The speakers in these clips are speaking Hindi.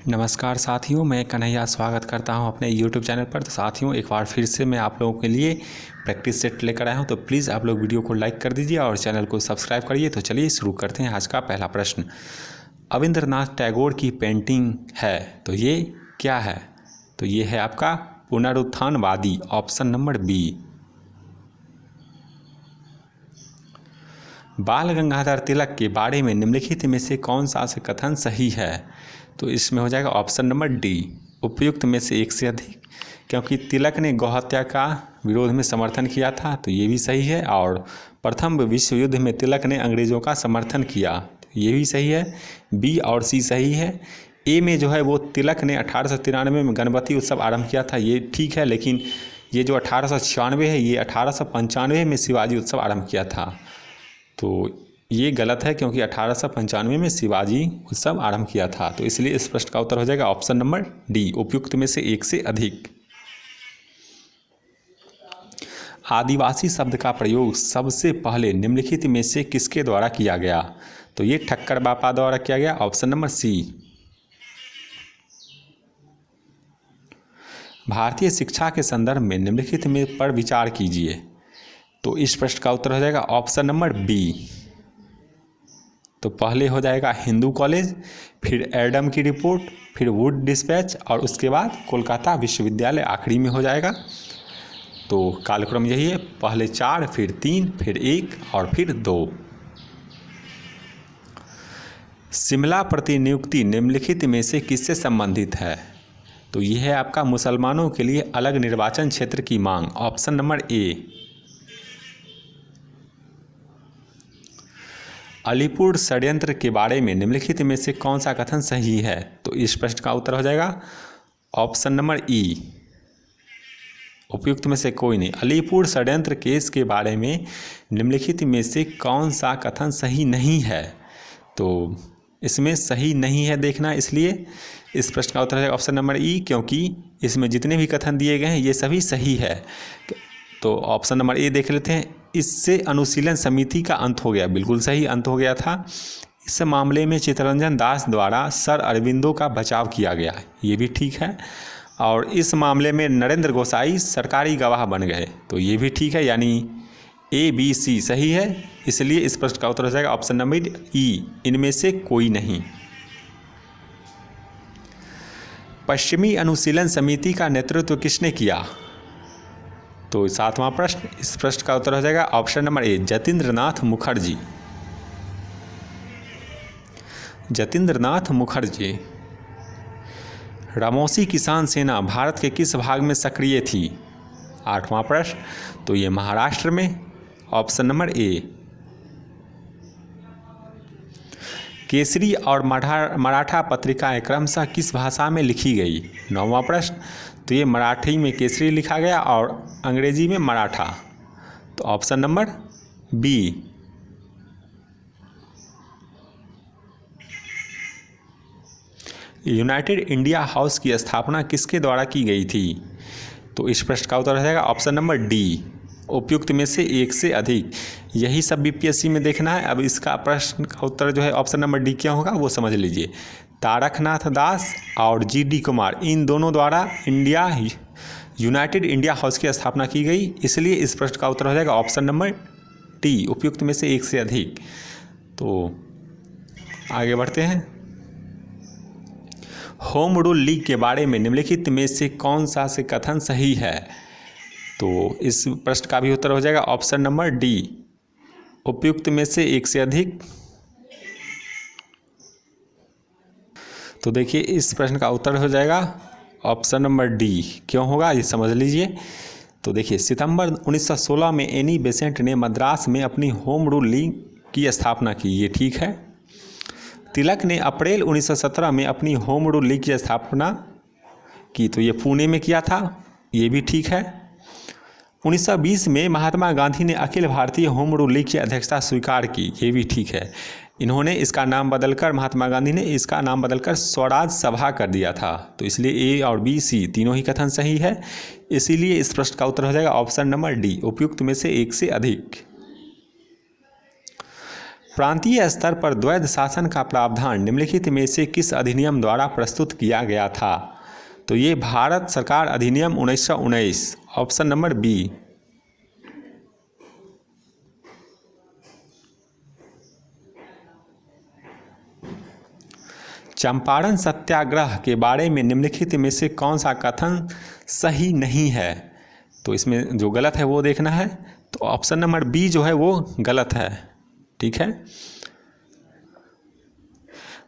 नमस्कार साथियों, मैं कन्हैया स्वागत करता हूं अपने YouTube चैनल पर। तो साथियों, एक बार फिर से मैं आप लोगों के लिए प्रैक्टिस सेट लेकर आया हूं। तो प्लीज़ आप लोग वीडियो को लाइक कर दीजिए और चैनल को सब्सक्राइब करिए। तो चलिए शुरू करते हैं आज का पहला प्रश्न। अविंद्रनाथ टैगोर की पेंटिंग है, तो ये क्या है? तो ये है आपका पुनरुत्थानवादी, ऑप्शन नंबर बी। बाल गंगाधर तिलक के बारे में निम्नलिखित में से कौन सा कथन सही है? तो इसमें हो जाएगा ऑप्शन नंबर डी, उपयुक्त में से एक से अधिक। क्योंकि तिलक ने गौहत्या का विरोध में समर्थन किया था, तो ये भी सही है। और प्रथम विश्व युद्ध में तिलक ने अंग्रेज़ों का समर्थन किया, तो ये भी सही है। बी और सी सही है। ए में जो है वो तिलक ने 1893 में गणपति उत्सव आरंभ किया था, ये ठीक है। लेकिन ये जो 1896 है, ये 1895 में शिवाजी उत्सव आरंभ किया था, तो ये गलत है। क्योंकि 1895 में शिवाजी उत्सव आरंभ किया था, तो इसलिए इस प्रश्न का उत्तर हो जाएगा ऑप्शन नंबर डी, उपयुक्त में से एक से अधिक। आदिवासी शब्द का प्रयोग सबसे पहले निम्नलिखित में से किसके द्वारा किया गया? तो ये ठक्कर बापा द्वारा किया गया, ऑप्शन नंबर सी। भारतीय शिक्षा के संदर्भ में निम्नलिखित में पर विचार कीजिए। तो इस प्रश्न का उत्तर हो जाएगा ऑप्शन नंबर बी। तो पहले हो जाएगा हिंदू कॉलेज, फिर एडम की रिपोर्ट, फिर वुड डिस्पैच और उसके बाद कोलकाता विश्वविद्यालय आखिरी में हो जाएगा। तो कालक्रम यही है, पहले 4, फिर 3, फिर 1 और फिर 2। शिमला प्रतिनियुक्ति निम्नलिखित में से किससे संबंधित है? तो यह है आपका मुसलमानों के लिए अलग निर्वाचन क्षेत्र की मांग, ऑप्शन नंबर ए। अलीपुर षड्यंत्र के बारे में निम्नलिखित में से कौन सा कथन सही है? तो इस प्रश्न का उत्तर हो जाएगा ऑप्शन नंबर ई, उपयुक्त में से कोई नहीं। अलीपुर षड्यंत्र केस के बारे में निम्नलिखित में से कौन सा कथन सही नहीं है? तो इसमें सही नहीं है देखना, इसलिए इस प्रश्न का उत्तर है ऑप्शन नंबर ई। क्योंकि इसमें जितने भी कथन दिए गए हैं ये सभी सही है। तो ऑप्शन नंबर ए देख लेते हैं। इससे अनुशीलन समिति का अंत हो गया, बिल्कुल सही, अंत हो गया था। इस मामले में चित्तरंजन दास द्वारा सर अरविंदो का बचाव किया गया, ये भी ठीक है। और इस मामले में नरेंद्र गोसाई सरकारी गवाह बन गए, तो ये भी ठीक है। यानी ए बी सी सही है, इसलिए इस प्रश्न का उत्तर हो जाएगा ऑप्शन नंबर ई, इनमें से कोई नहीं। पश्चिमी अनुशीलन समिति का नेतृत्व किसने किया? तो 7वां प्रश्न, इस प्रश्न का उत्तर हो जाएगा option number A, Jatindranath Mukherjee. Jatindranath Mukherjee. Ramoshi किसान सेना भारत के किस भाग में सक्रिय थी? 8वां प्रश्न, तो ये महाराष्ट्र में, ऑप्शन नंबर ए। केसरी और मराठा पत्रिकाएं क्रमशः किस भाषा में लिखी गई? 9वां प्रश्न, तो ये मराठी में केसरी लिखा गया और अंग्रेजी में मराठा, तो option number B. United India House की स्थापना किसके द्वारा की गई थी? तो इस प्रश्न का उत्तर हो जाएगा ऑप्शन नंबर डी, उपयुक्त में से एक से अधिक। यही सब बीपीएससी में देखना है। अब इसका प्रश्न का उत्तर जो है ऑप्शन नंबर डी क्या होगा वो समझ लीजिए। तारकनाथ दास और जीडी कुमार, इन दोनों द्वारा यूनाइटेड इंडिया हाउस की स्थापना की गई, इसलिए इस प्रश्न का उत्तर हो जाएगा ऑप्शन नंबर टी, उपयुक्त में से एक से अधिक। तो आगे बढ़ते हैं। होम रूल लीग के बारे में निम्नलिखित में से कौन सा से कथन सही है? तो इस प्रश्न का भी उत्तर हो जाएगा ऑप्शन नंबर डी, उपयुक्त में से एक से अधिक। तो देखिए इस प्रश्न का उत्तर हो जाएगा ऑप्शन नंबर डी। क्यों होगा ये समझ लीजिए। तो देखिए, सितंबर 1916 में एनी बेसेंट ने मद्रास में अपनी होम रूल लीग की स्थापना की, ये ठीक है। तिलक ने अप्रैल 1917 में अपनी होम रूल लीग की स्थापना की, तो ये पुणे में किया था, ये भी ठीक है। 1920 में महात्मा गांधी ने Akhil Bharatiya home rule league की अध्यक्षता स्वीकार की, ये भी ठीक है। इन्होंने इसका नाम बदलकर, महात्मा गांधी ने इसका नाम बदलकर स्वराज सभा कर दिया था, तो इसलिए ए और बी सी तीनों ही कथन सही है। इसीलिए इस प्रश्न का उत्तर हो जाएगा ऑप्शन नंबर डी, उपयुक्त में से एक से अधिक। प्रांतीय स्तर पर द्वैध शासन का प्रावधान निम्नलिखित में से किस अधिनियम द्वारा प्रस्तुत किया गया था? तो ये भारत सरकार अधिनियम 1919, ऑप्शन नंबर बी। चंपारण सत्याग्रह के बारे में निम्नलिखित में से कौन सा कथन सही नहीं है? तो इसमें जो गलत है वो देखना है। तो ऑप्शन नंबर बी जो है वो गलत है। ठीक है,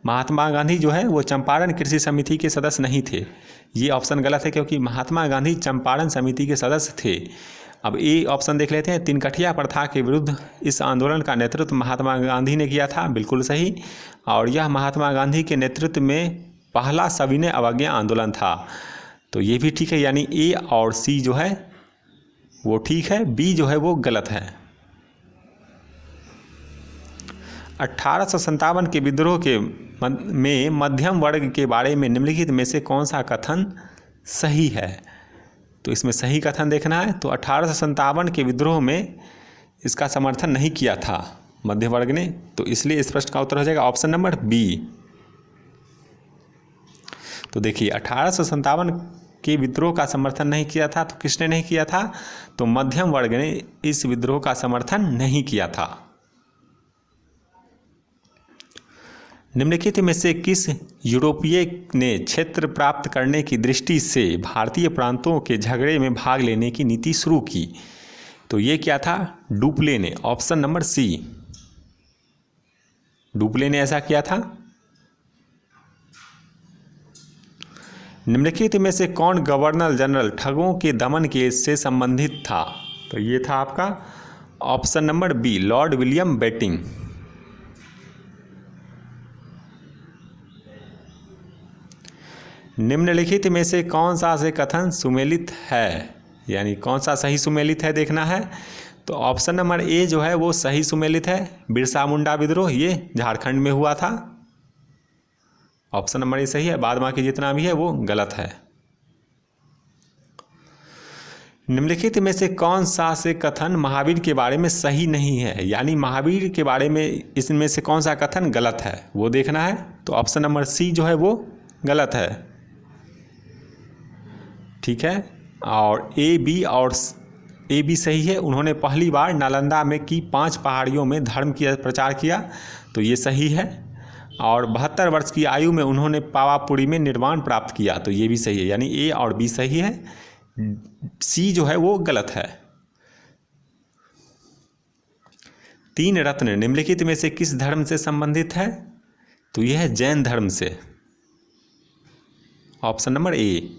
महात्मा गांधी जो है वो चंपारण कृषि समिति के सदस्य नहीं थे। ये ऑप्शन गलत है क्योंकि महात्मा गांधी चंपारण समिति के सदस्य थे। अब ए ऑप्शन देख लेते हैं। तिनकठिया प्रथा के विरुद्ध इस आंदोलन का नेतृत्व महात्मा गांधी ने किया था, बिल्कुल सही। और यह महात्मा गांधी के नेतृत्व में पहला सविनय अवज्ञा आंदोलन था। तो ये भी ठीक है, यानी ए और सी जो है वो ठीक है, बी जो है वो गलत है। 1857 के विद्रोह के में मध्यम वर्ग के बारे में निम्नलिखित में से कौन सा कथन सही है? तो इसमें सही कथन देखना है। तो 1857 के विद्रोह में इसका समर्थन नहीं किया था मध्य वर्ग ने, तो इसलिए इस प्रश्न का उत्तर हो जाएगा ऑप्शन नंबर बी। तो देखिए 1857 के विद्रोह का समर्थन नहीं किया था, तो किसने नहीं किया था? तो मध्यम वर्ग ने इस विद्रोह का समर्थन नहीं किया था। निम्नलिखित में से किस यूरोपीय ने क्षेत्र प्राप्त करने की दृष्टि से भारतीय प्रांतों के झगड़े में भाग लेने की नीति शुरू की? तो ये क्या था? डुप्ले ने, ऑप्शन नंबर सी। डुप्ले ने ऐसा किया था। निम्नलिखित में से कौन गवर्नर जनरल ठगों के दमन के से संबंधित था? तो ये था आपका option number B, Lord William Bentinck. निम्नलिखित में से कौन सा से कथन सुमेलित है, यानी कौन सा सही सुमेलित है देखना है। तो ऑप्शन नंबर ए जो है वो सही सुमेलित है। बिरसा मुंडा विद्रोह ये झारखंड में हुआ था, ऑप्शन नंबर ए सही है। बाद बाकी जितना भी है वो गलत है। निम्नलिखित में से कौन सा से कथन महावीर के बारे में सही नहीं है, यानी महावीर के बारे में इसमें से कौन सा कथन गलत है वो देखना है। तो ऑप्शन नंबर सी जो है वो गलत है। ठीक है, और ए बी सही है। उन्होंने पहली बार नालंदा में की 5 पहाड़ियों में धर्म की प्रचार किया, तो ये सही है। और 72 वर्ष की आयु में उन्होंने पावापुरी में निर्वाण प्राप्त किया, तो ये भी सही है, यानी ए और बी सही है। सी जो है वो गलत है। 3 रत्न निम्नलिखित में से किस धर्म से संबंधित है? तो यह है जैन धर्म से, ऑप्शन नंबर ए।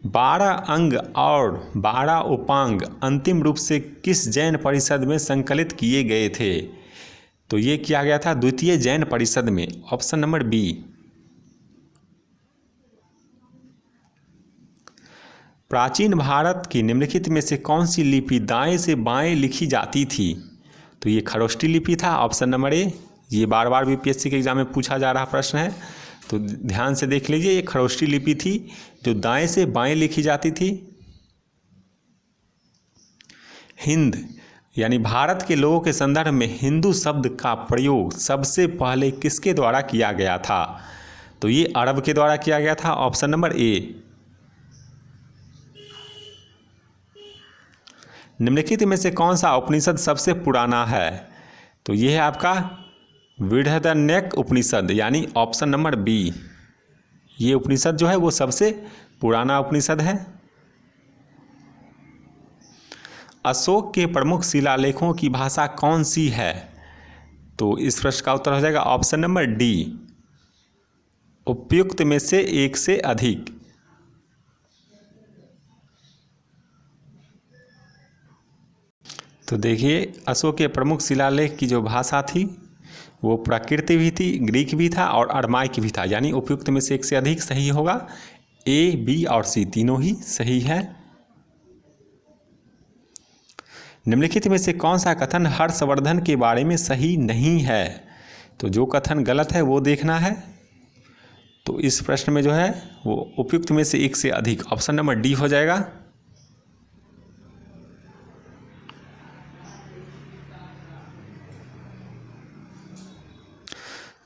12 अंग और 12 उपांग अंतिम रूप से किस जैन परिषद में संकलित किए गए थे? तो ये किया गया था द्वितीय जैन परिषद में, ऑप्शन नंबर बी। प्राचीन भारत की निम्नलिखित में से कौन सी लिपि दाएं से बाएं लिखी जाती थी? तो ये खरोष्टी लिपि था, ऑप्शन नंबर ए। ये बार बार बीपीएससी के एग्जाम में पूछा जा रहा प्रश्न है, तो ध्यान से देख लीजिए। ये खरोष्टी लिपि थी जो दाएं से बाएं लिखी जाती थी। हिंद यानी भारत के लोगों के संदर्भ में हिंदू शब्द का प्रयोग सबसे पहले किसके द्वारा किया गया था? तो ये अरब के द्वारा किया गया था, ऑप्शन नंबर ए। निम्नलिखित में से कौन सा उपनिषद सबसे पुराना है? तो यह है आपका बृहदारण्यक उपनिषद, यानी ऑप्शन नंबर बी। ये उपनिषद जो है वो सबसे पुराना उपनिषद है। अशोक के प्रमुख शिलालेखों की भाषा कौन सी है? तो इस प्रश्न का उत्तर हो जाएगा ऑप्शन नंबर डी, उपयुक्त में से एक से अधिक। तो देखिए अशोक के प्रमुख शिलालेख की जो भाषा थी वो प्राकृत भी थी, ग्रीक भी था और अरमाइक भी था, यानी उपयुक्त में से एक से अधिक सही होगा। ए, बी और सी तीनों ही सही है। निम्नलिखित में से कौन सा कथन हर्षवर्धन के बारे में सही नहीं है? तो जो कथन गलत है वो देखना है। तो इस प्रश्न में जो है वो उपयुक्त में से एक से अधिक, ऑप्शन नंबर डी हो जाएगा।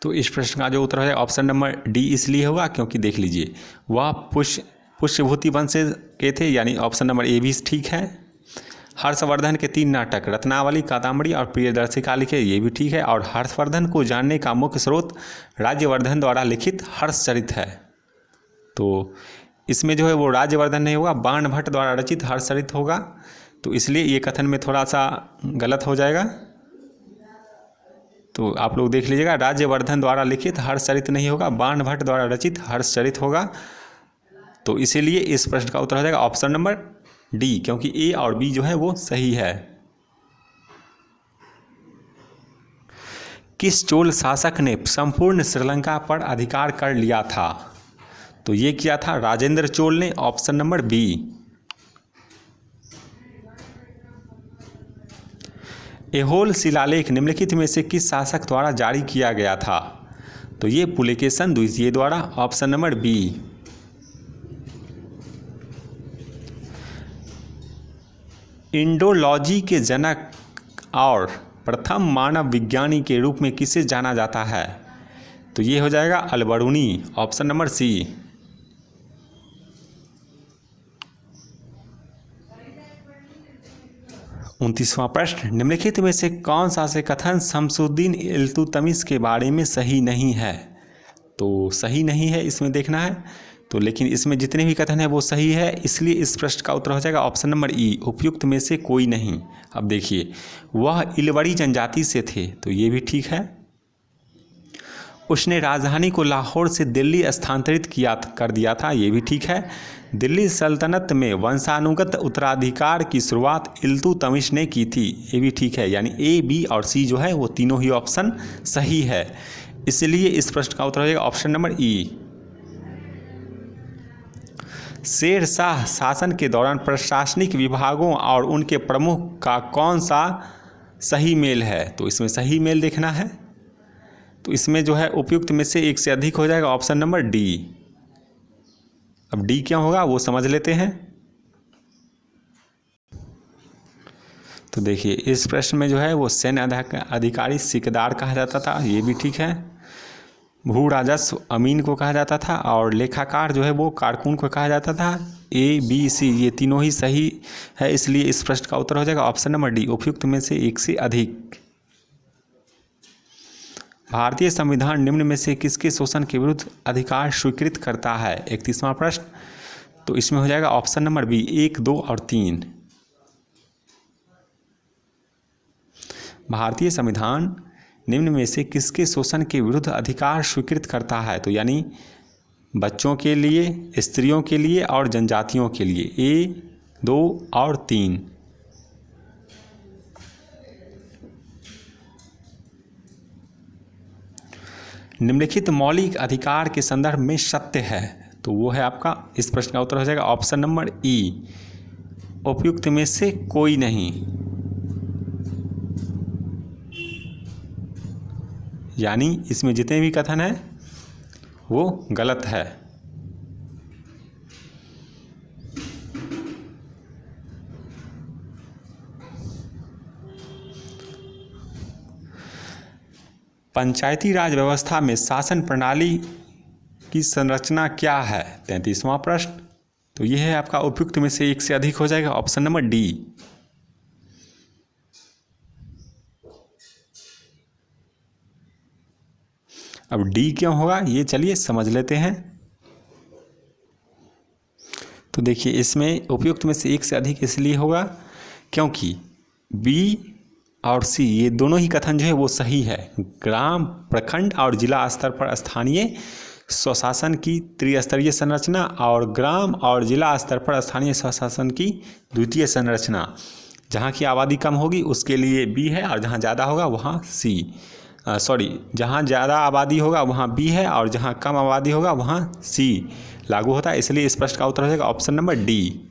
तो इस प्रश्न का जो उत्तर है ऑप्शन नंबर डी इसलिए होगा क्योंकि देख लीजिए वह पुष्यभूति वंश के थे, यानी ऑप्शन नंबर ए भी ठीक है। हर्षवर्धन के 3 नाटक रत्नावली, कादम्बरी और प्रियदर्शिका लिखे, ये भी ठीक है। और हर्षवर्धन को जानने का मुख्य स्रोत राज्यवर्धन द्वारा लिखित हर्षचरित है। तो इसमें जो है वो राज्यवर्धन नहीं होगा, बाणभट्ट द्वारा रचित हर्षचरित होगा। तो इसलिए ये कथन में थोड़ा सा गलत हो जाएगा। तो आप लोग देख लीजिएगा, राज्यवर्धन द्वारा लिखित हर्षचरित नहीं होगा, बाणभट्ट द्वारा रचित हर्षचरित होगा। तो इसीलिए इस प्रश्न का उत्तर हो जाएगा ऑप्शन नंबर डी, क्योंकि ए और बी जो है वो सही है। किस चोल शासक ने संपूर्ण श्रीलंका पर अधिकार कर लिया था? तो ये किया था राजेंद्र चोल ने, ऑप्शन नंबर बी। ऐहोल शिलालेख निम्नलिखित में से किस शासक द्वारा जारी किया गया था? तो ये पुलकेशन द्वितीय द्वारा, ऑप्शन नंबर बी। इंडोलॉजी के जनक और प्रथम मानव विज्ञानी के रूप में किसे जाना जाता है? तो ये हो जाएगा अलबरूनी, ऑप्शन नंबर सी। 29वां प्रश्न, निम्नलिखित में से कौन सा से कथन शमसुद्दीन इल्तुतमिश के बारे में सही नहीं है? तो सही नहीं है इसमें देखना है। तो लेकिन इसमें जितने भी कथन है वो सही है, इसलिए इस प्रश्न का उत्तर हो जाएगा ऑप्शन नंबर ई, उपयुक्त में से कोई नहीं। अब देखिए, वह इलवरी जनजाति से थे, तो ये भी ठीक है। उसने राजधानी को लाहौर से दिल्ली स्थानांतरित कर दिया था, ये भी ठीक है। दिल्ली सल्तनत में वंशानुगत उत्तराधिकार की शुरुआत इल्तुतमिश ने की थी, ये भी ठीक है। यानी ए, बी और सी जो है वो तीनों ही ऑप्शन सही है, इसलिए इस प्रश्न का उत्तर हो जाएगा ऑप्शन नंबर ई। शेर शाह शासन के दौरान प्रशासनिक विभागों और उनके प्रमुख का कौन सा सही मेल है? तो इसमें सही मेल देखना है। तो इसमें जो है उपयुक्त में से एक से अधिक हो जाएगा, ऑप्शन नंबर डी। अब डी क्या होगा वो समझ लेते हैं। तो देखिए, इस प्रश्न में जो है वो सैन्य अधिकारी सिकदार कहा जाता था, ये भी ठीक है। भू राजस्व अमीन को कहा जाता था, और लेखाकार जो है वो कारकुन को कहा जाता था। ए, बी, सी ये तीनों ही सही है, इसलिए इस प्रश्न का उत्तर हो जाएगा ऑप्शन नंबर डी, उपयुक्त में से एक से अधिक। भारतीय संविधान निम्न में से किसके शोषण के विरुद्ध अधिकार स्वीकृत करता है? 31वां प्रश्न, तो इसमें हो जाएगा ऑप्शन नंबर बी, 1, 2 और 3। भारतीय संविधान निम्न में से किसके शोषण के विरुद्ध अधिकार स्वीकृत करता है? तो यानी बच्चों के लिए, स्त्रियों के लिए और जनजातियों के लिए, ए, 2 और 3। निम्नलिखित मौलिक अधिकार के संदर्भ में सत्य है, तो वो है आपका, इस प्रश्न का उत्तर हो जाएगा ऑप्शन नंबर ई, उपयुक्त में से कोई नहीं। यानी इसमें जितने भी कथन है वो गलत है। पंचायती राज व्यवस्था में शासन प्रणाली की संरचना क्या है? 33वां प्रश्न, तो यह है आपका, उपयुक्त में से एक से अधिक हो जाएगा, ऑप्शन नंबर डी। अब डी क्यों होगा ये चलिए समझ लेते हैं। तो देखिए, इसमें उपयुक्त में से एक से अधिक इसलिए होगा क्योंकि बी और सी ये दोनों ही कथन जो है वो सही है। ग्राम, प्रखंड और जिला स्तर पर स्थानीय स्वशासन की त्रिस्तरीय संरचना और ग्राम और जिला स्तर पर स्थानीय स्वशासन की द्वितीय संरचना। जहाँ की आबादी कम होगी उसके लिए बी है, और जहाँ ज़्यादा होगा वहाँ सी, जहाँ ज़्यादा आबादी होगा वहाँ बी है, और जहाँ कम आबादी होगा वहाँ सी लागू होता है। इसलिए इस प्रश्न का उत्तर हो जाएगा ऑप्शन नंबर डी।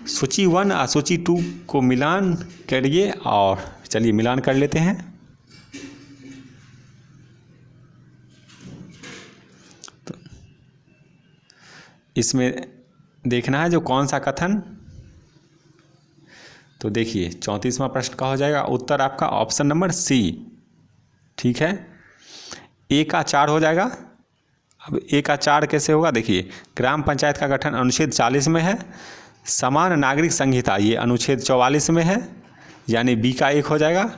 सूची 1 और सूची 2 को मिलान करिए, और चलिए मिलान कर लेते हैं। तो इसमें देखना है जो कौन सा कथन। तो देखिए, 34वां प्रश्न का हो जाएगा उत्तर आपका ऑप्शन नंबर सी, ठीक है, ए का 4 हो जाएगा। अब ए का 4 कैसे होगा, देखिए ग्राम पंचायत का गठन अनुच्छेद 40 में है, समान नागरिक संहिता ये अनुच्छेद 44 में है, यानी बी का 1 हो जाएगा।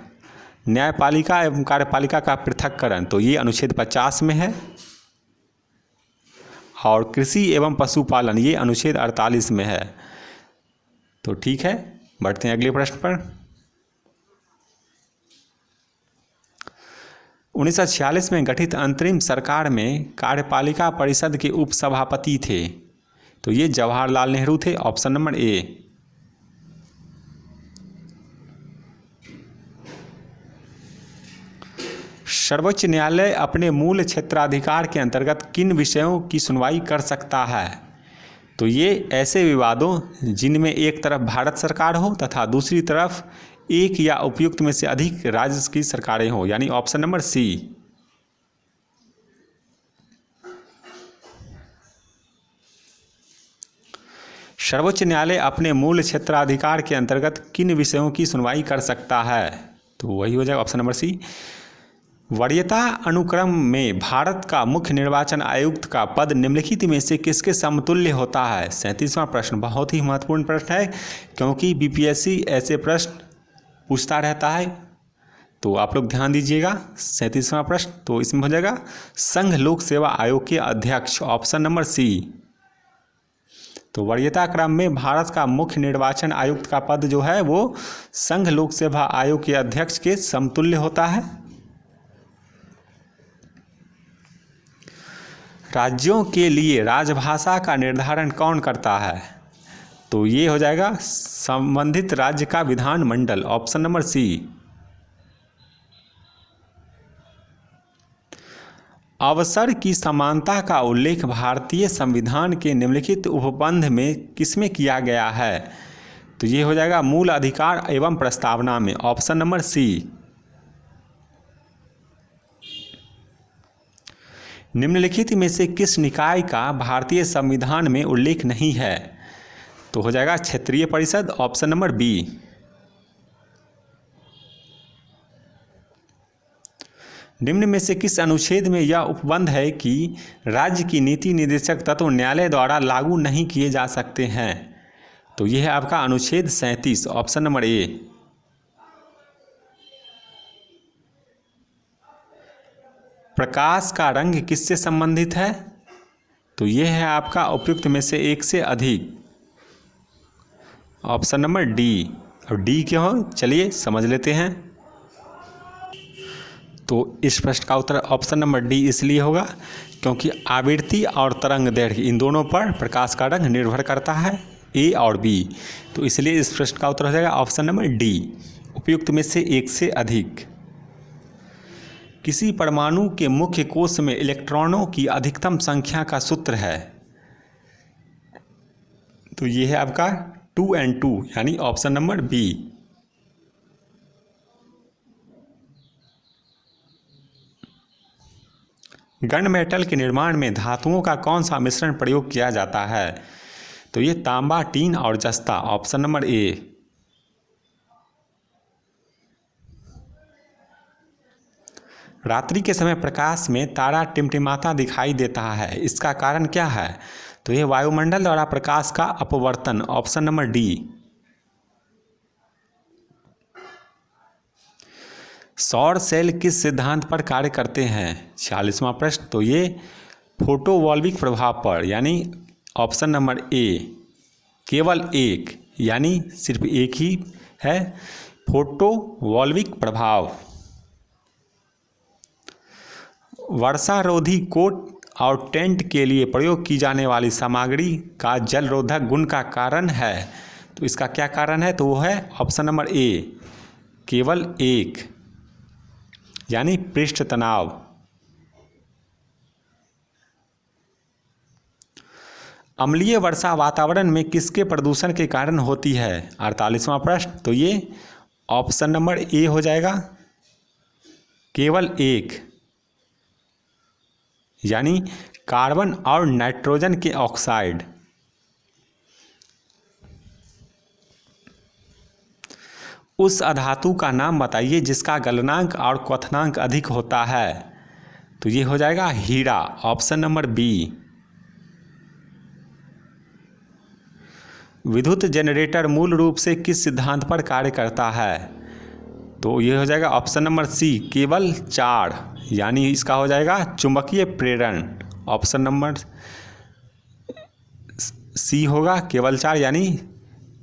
न्यायपालिका एवं कार्यपालिका का पृथक्करण तो ये अनुच्छेद 50 में है, और कृषि एवं पशुपालन ये अनुच्छेद 48 में है। तो ठीक है, बढ़ते हैं अगले प्रश्न पर। 1946 में गठित अंतरिम सरकार में कार्यपालिका परिषद के उपसभापति थे, तो ये जवाहरलाल नेहरू थे, ऑप्शन नंबर ए। सर्वोच्च न्यायालय अपने मूल क्षेत्राधिकार के अंतर्गत किन विषयों की सुनवाई कर सकता है, तो ये ऐसे विवादों जिनमें एक तरफ भारत सरकार हो तथा दूसरी तरफ एक या उपयुक्त में से अधिक राज्य की सरकारें हो, यानी ऑप्शन नंबर सी। सर्वोच्च न्यायालय अपने मूल क्षेत्राधिकार के अंतर्गत किन विषयों की सुनवाई कर सकता है, तो वही हो जाएगा ऑप्शन नंबर सी। वरीयता अनुक्रम में भारत का मुख्य निर्वाचन आयुक्त का पद निम्नलिखित में से किसके समतुल्य होता है। 37वां प्रश्न बहुत ही महत्वपूर्ण प्रश्न है, क्योंकि बीपीएससी ऐसे प्रश्न पूछता रहता है, तो आप लोग ध्यान दीजिएगा। 37वां प्रश्न तो इसमें हो जाएगा संघ लोक सेवा आयोग के अध्यक्ष, ऑप्शन नंबर सी। तो वरीयता क्रम में भारत का मुख्य निर्वाचन आयुक्त का पद जो है वो संघ लोक सेवा आयोग के अध्यक्ष के समतुल्य होता है। राज्यों के लिए राजभाषा का निर्धारण कौन करता है, तो ये हो जाएगा संबंधित राज्य का विधानमंडल, ऑप्शन नंबर सी। अवसर की समानता का उल्लेख भारतीय संविधान के निम्नलिखित उपबंध में किसमें किया गया है, तो ये हो जाएगा मूल अधिकार एवं प्रस्तावना में, ऑप्शन नंबर सी। निम्नलिखित में से किस निकाय का भारतीय संविधान में उल्लेख नहीं है, तो हो जाएगा क्षेत्रीय परिषद, ऑप्शन नंबर बी। निम्न में से किस अनुच्छेद में यह उपबंध है कि राज्य की नीति निर्देशक तत्व न्यायालय द्वारा लागू नहीं किए जा सकते हैं, तो यह है आपका अनुच्छेद 37, ऑप्शन नंबर ए। प्रकाश का रंग किससे संबंधित है, तो यह है आपका उपयुक्त में से एक से अधिक, ऑप्शन नंबर डी। और डी क्यों हो, चलिए समझ लेते हैं। तो इस प्रश्न का उत्तर ऑप्शन नंबर डी इसलिए होगा क्योंकि आवृत्ति और तरंग दैर्घ्य इन दोनों पर प्रकाश का रंग निर्भर करता है, ए और बी। तो इसलिए इस प्रश्न का उत्तर हो जाएगा ऑप्शन नंबर डी, उपयुक्त में से एक से अधिक। किसी परमाणु के मुख्य कोश में इलेक्ट्रॉनों की अधिकतम संख्या का सूत्र है, तो ये है आपका 2n2, यानी option number B. Gun metal के निर्माण में धातुओं का कौन सा मिश्रण प्रयोग किया जाता है, तो ये तांबा, टीन और जस्ता, ऑप्शन नंबर ए। रात्रि के समय प्रकाश में तारा टिमटिमाता दिखाई देता है, इसका कारण क्या है, तो यह वायुमंडल द्वारा प्रकाश का अपवर्तन, ऑप्शन नंबर डी। सौर सेल किस सिद्धांत पर कार्य करते हैं, 46वां प्रश्न, तो ये फोटोवॉल्विक प्रभाव पर, यानी ऑप्शन नंबर ए। केवल एक, यानी सिर्फ एक ही है, फोटोवॉल्विक प्रभाव। वर्षारोधी कोट और टेंट के लिए प्रयोग की जाने वाली सामग्री का जलरोधक गुण का कारण है, तो इसका क्या कारण है, तो वो है ऑप्शन नंबर ए, केवल एक, यानी पृष्ठ तनाव। अम्लीय वर्षा वातावरण में किसके प्रदूषण के कारण होती है, 48वां प्रश्न, तो ये ऑप्शन नंबर ए हो जाएगा, केवल एक, यानी कार्बन और नाइट्रोजन के ऑक्साइड। उस अधातु का नाम बताइए जिसका गलनांक और क्वथनांक अधिक होता है। तो ये हो जाएगा हीरा, ऑप्शन नंबर बी। विद्युत जनरेटर मूल रूप से किस सिद्धांत पर कार्य करता है? तो ये हो जाएगा ऑप्शन नंबर सी, केवल 4, यानी इसका हो जाएगा चुंबकीय प्रेरण। ऑप्शन नंबर सी होगा, केवल 4, यानी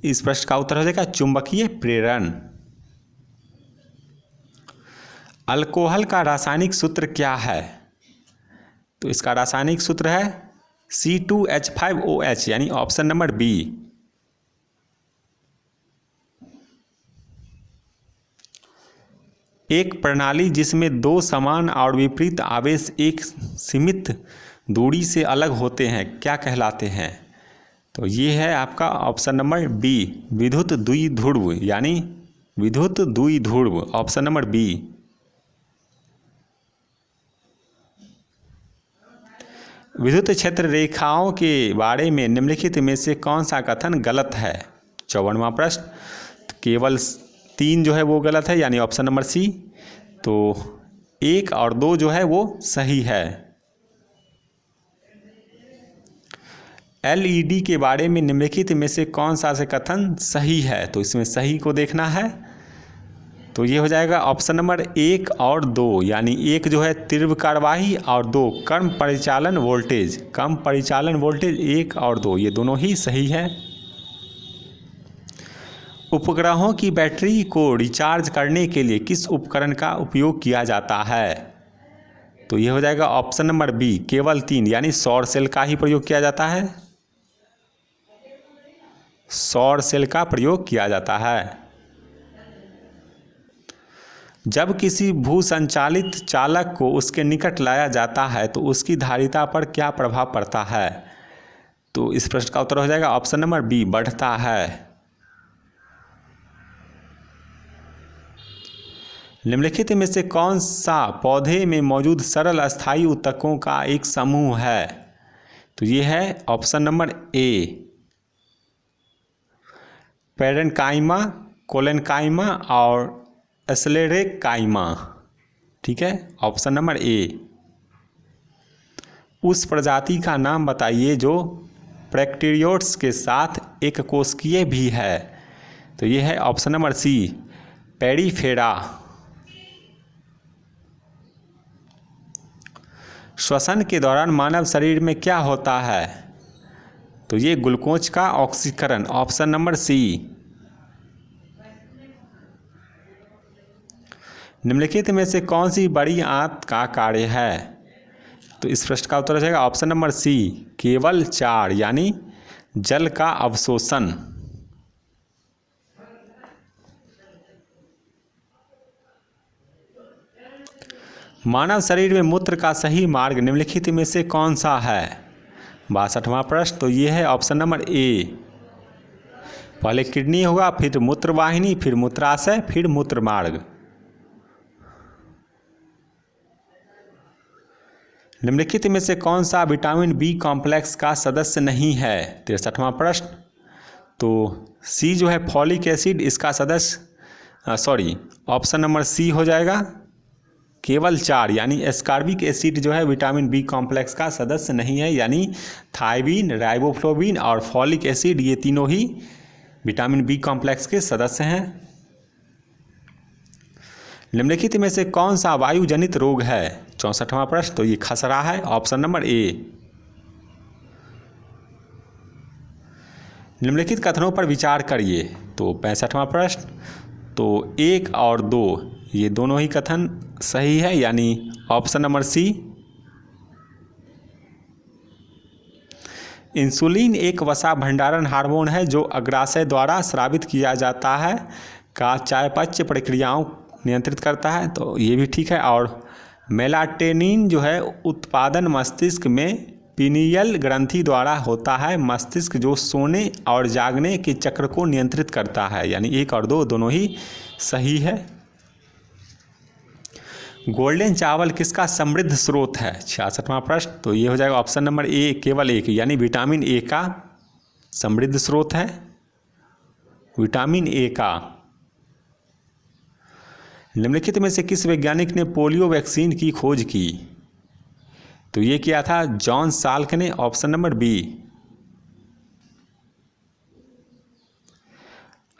इस प्रश्न का उत्तर हो जाएगा चुंबकीय प्रेरण। अल्कोहल का रासायनिक सूत्र क्या है? तो इसका रासायनिक सूत्र है C2H5OH, यानी ऑप्शन नंबर बी। एक प्रणाली जिसमें दो समान और विपरीत आवेश एक सीमित दूरी से अलग होते हैं क्या कहलाते हैं? तो ये है आपका ऑप्शन नंबर बी, विद्युत द्विध्रुव, यानी विद्युत द्विध्रुव, ऑप्शन नंबर बी। विद्युत क्षेत्र रेखाओं के बारे में निम्नलिखित में से कौन सा कथन गलत है? 54वां प्रश्न। केवल 3 जो है वो गलत है, यानी ऑप्शन नंबर सी। तो 1 और 2 जो है वो सही है। LED के बारे में निम्नलिखित में से कौन सा से कथन सही है? तो इसमें सही को देखना है। तो ये हो जाएगा ऑप्शन नंबर 1 और 2, यानी 1 जो है तीव्र कार्यवाही और 2 कम परिचालन वोल्टेज। कम परिचालन वोल्टेज 1 और 2 ये दोनों ही सही है। उपग्रहों की बैटरी को रिचार्ज करने के लिए किस उपकरण का उपयोग किया जाता है? तो ये हो जाएगा ऑप्शन नंबर बी, केवल 3, यानी सौर सेल का ही प्रयोग किया जाता है। सौर सेल का प्रयोग किया जाता है। जब किसी भूसंचालित चालक को उसके निकट लाया जाता है तो उसकी धारिता पर क्या प्रभाव पड़ता है? तो इस प्रश्न का उत्तर हो जाएगा ऑप्शन नंबर बी, बढ़ता है। निम्नलिखित में से कौन सा पौधे में मौजूद सरल अस्थायी ऊतकों का एक समूह है? तो ये है option number A, parenchyma, collenchyma और एस्लेरेकाइमा। ठीक है, ऑप्शन नंबर ए। उस प्रजाति का नाम बताइए जो प्रोकैरियोट्स के साथ एक कोशिकीय भी है। तो ये है ऑप्शन नंबर सी, पेरिफेरा। श्वसन के दौरान मानव शरीर में क्या होता है? तो ये ग्लूकोज का ऑक्सीकरण, ऑप्शन नंबर सी। निम्नलिखित में से कौन सी बड़ी आंत का कार्य है? तो इस प्रश्न का उत्तर हो जाएगा ऑप्शन नंबर सी, केवल 4, यानी जल का अवशोषण। मानव शरीर में मूत्र का सही मार्ग निम्नलिखित में से कौन सा है? 62वां प्रश्न। तो ये है ऑप्शन नंबर ए, पहले किडनी होगा, फिर मूत्रवाहिनी, फिर मूत्राशय, फिर मूत्र मार्ग। निम्नलिखित में से कौन सा विटामिन बी कॉम्प्लेक्स का सदस्य नहीं है? 63वां प्रश्न। तो सी जो है फॉलिक एसिड इसका सदस्य, ऑप्शन नंबर सी हो जाएगा, केवल 4, यानी एस्कॉर्बिक एसिड जो है विटामिन बी कॉम्प्लेक्स का सदस्य नहीं है, यानी थायमीन, राइबोफ्लोविन और फॉलिक एसिड ये तीनों ही विटामिन बी कॉम्प्लेक्स के सदस्य हैं। निम्नलिखित में से कौन सा वायु जनित रोग है? 64वां प्रश्न। तो ये खसरा है, ऑप्शन नंबर ए। निम्नलिखित कथनों पर विचार करिए। तो 65वां प्रश्न। तो 1 और 2 ये दोनों ही कथन सही है, यानी ऑप्शन नंबर सी। इंसुलिन एक वसा भंडारण हार्मोन है जो अग्राशय द्वारा स्रावित किया जाता है का चयापचय प्रक्रियाओं नियंत्रित करता है। तो ये भी ठीक है। और मेलाटोनिन जो है उत्पादन मस्तिष्क में पीनियल ग्रंथि द्वारा होता है, मस्तिष्क जो सोने और जागने के चक्र को नियंत्रित करता है, यानी 1 और 2 दोनों ही सही है। गोल्डन चावल किसका समृद्ध स्रोत है? 66वां प्रश्न। तो ये हो जाएगा ऑप्शन नंबर ए, केवल 1, यानी विटामिन ए का समृद्ध स्रोत है, विटामिन ए का। निम्नलिखित में से किस वैज्ञानिक ने पोलियो वैक्सीन की खोज की? तो ये किया था जॉन साल्क ने, ऑप्शन नंबर बी।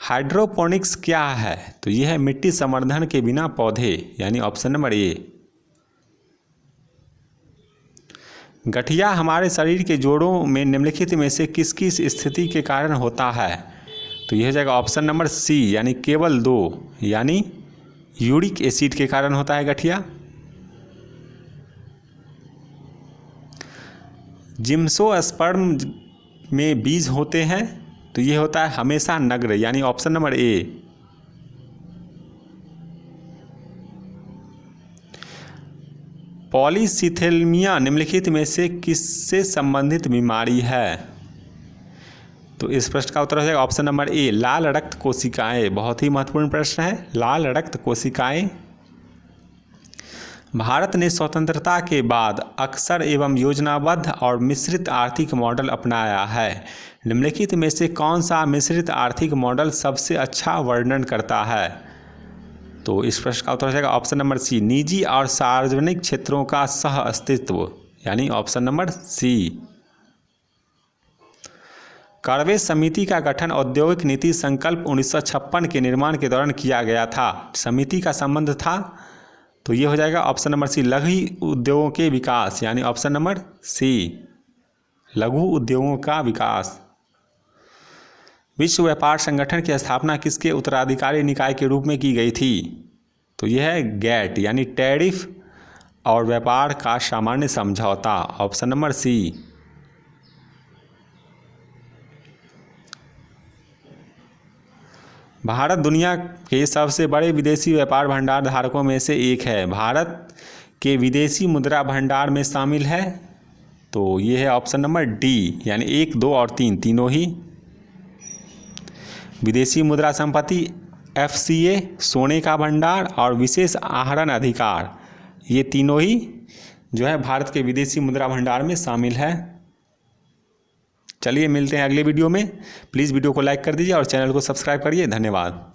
हाइड्रोपोनिक्स क्या है? तो यह है मिट्टी संवर्धन के बिना पौधे, यानी ऑप्शन नंबर ए। गठिया हमारे शरीर के जोड़ों में निम्नलिखित में से किसकी स्थिति के कारण होता है? तो यह हो जाएगा ऑप्शन नंबर सी, यानी केवल 2, यानी यूरिक एसिड के कारण होता है गठिया। जिम्नोस्पर्म में बीज होते हैं, तो ये होता है हमेशा नग्न, यानी ऑप्शन नंबर ए। पॉलीसिथेलमिया निम्नलिखित में से किससे संबंधित बीमारी है? तो इस प्रश्न का उत्तर हो जाएगा ऑप्शन नंबर ए, लाल रक्त कोशिकाएं। बहुत ही महत्वपूर्ण प्रश्न है, लाल रक्त कोशिकाएं। भारत ने स्वतंत्रता के बाद अक्सर एवं योजनाबद्ध और मिश्रित आर्थिक मॉडल अपनाया है। निम्नलिखित में से कौन सा मिश्रित आर्थिक मॉडल सबसे अच्छा वर्णन करता है? तो इस प्रश्न का उत्तर हो जाएगा ऑप्शन नंबर सी, निजी और सार्वजनिक क्षेत्रों का सह अस्तित्व, यानी ऑप्शन नंबर सी। कार्वे समिति का गठन औद्योगिक नीति संकल्प 1956 के निर्माण के दौरान किया गया था। समिति का संबंध था, तो ये हो जाएगा ऑप्शन नंबर सी, लघु उद्योगों के विकास, यानी ऑप्शन नंबर सी, लघु उद्योगों का विकास। विश्व व्यापार संगठन की स्थापना किसके उत्तराधिकारी निकाय के रूप में की गई थी? तो यह है गैट, यानी टैरिफ और व्यापार का सामान्य समझौता, ऑप्शन नंबर सी। भारत दुनिया के सबसे बड़े विदेशी व्यापार भंडार धारकों में से एक है। भारत के विदेशी मुद्रा भंडार में शामिल है, तो ये है ऑप्शन नंबर डी, यानी 1, 2 और 3 तीनों ही। विदेशी मुद्रा संपत्ति, FCA, सोने का भंडार और विशेष आहरण अधिकार, ये तीनों ही जो है भारत के विदेशी मुद्रा भंडार में शामिल है। चलिए मिलते हैं अगले वीडियो में। प्लीज़ वीडियो को लाइक कर दीजिए और चैनल को सब्सक्राइब करिए। धन्यवाद।